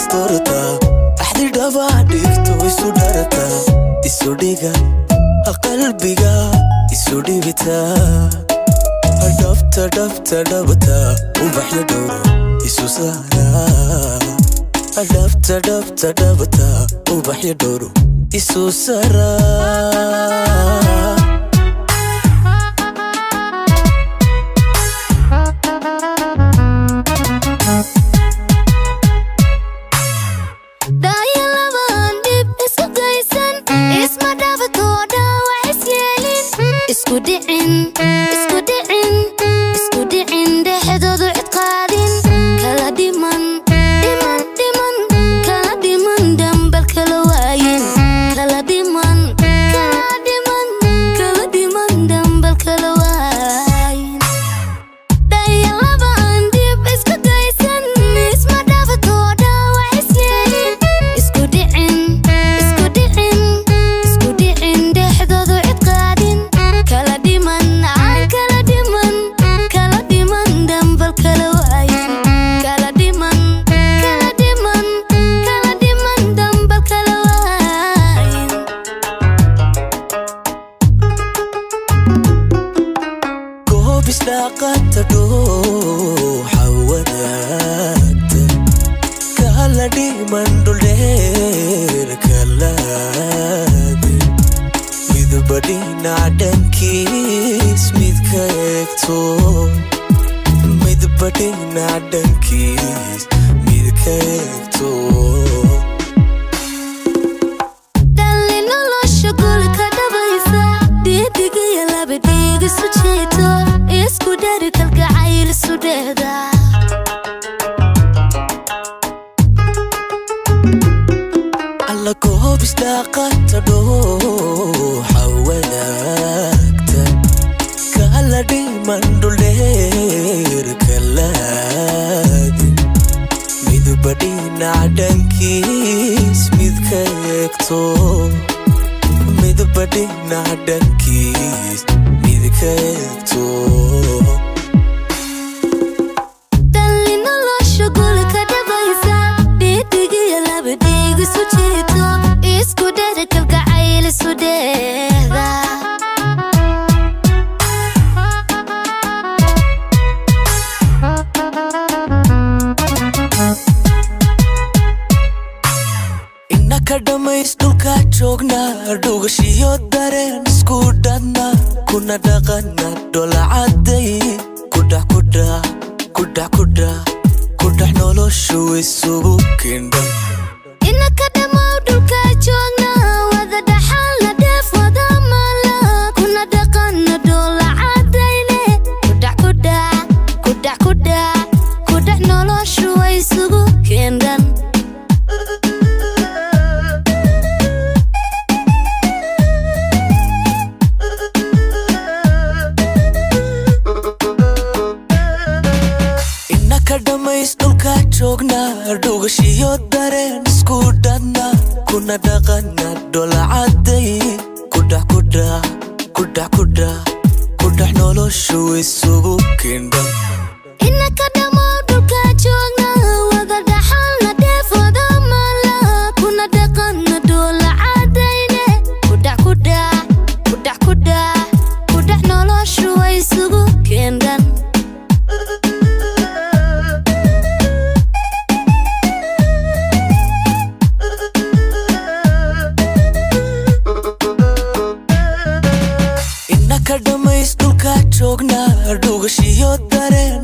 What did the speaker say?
istorta axdi dhaba dhigto isu dharata isu dhiga qalbiga isu dhibita dhabta dhabta dhabta ubaxya dhowro isu saara dhabta dhabta dhabta ubaxya dhowro isu saara isku dhicin dhexdoodu cid qaadin kala dhiman dambal kala waayin kala dhiman dambal kala waayin dhayalabaan dib isku daysan isma dhaafatooda wax isyeelin isku dhicin dhexdoodu cid qaadin kala dhiman dambal kala waayin kala dhiman dambal kala waayin goob isdhaaqata dhuuxa wadaagta kala dhiman dhuldheer kalaade midba dhinac dhankiis mid ka eegto midba dhinac dhankiis mid ka eegto dhalli nolosha gulka dhabaysa dhiidigiyo labadhiig isu jeeto isku dhari kalgacayl isu dheeda alla goob isdhaaqata dhuuxa wadaagta kala dhiman dhuldheer kalaade midba dhinac dhankiis mid ka eegto midba dhinac dhankiis mid ka eegto dhalli nolosha gulka dhabaysa dhiidigiyo labadhiig isu jeeto isku dhari kalgacayl isu dheeda innaka dhamays dhulka joognaa dhugashiyo dareen isku dhadna kuna dhaqana dholacadday kudhax noloshu isugu kindhan inaka dhammow dhulka joogna wada dhaxalna dheef wada maala kuna dhaqana dhoolacadayne kudhax noloshu way isugu keendhan innaka dhamays dhulka joognaa dhugashiyo dareen isku dhadna kuna dhaqana dholacadday kudhax noloshu isugu kindhan inaka dhammow dhulka joogna wada dhaxalna dheef wada maala kuna dhaqana dhoolacadayne kudhax noloshu way isugu keendhan innaka dhamays dhulka joognaa dhugashiyo dareen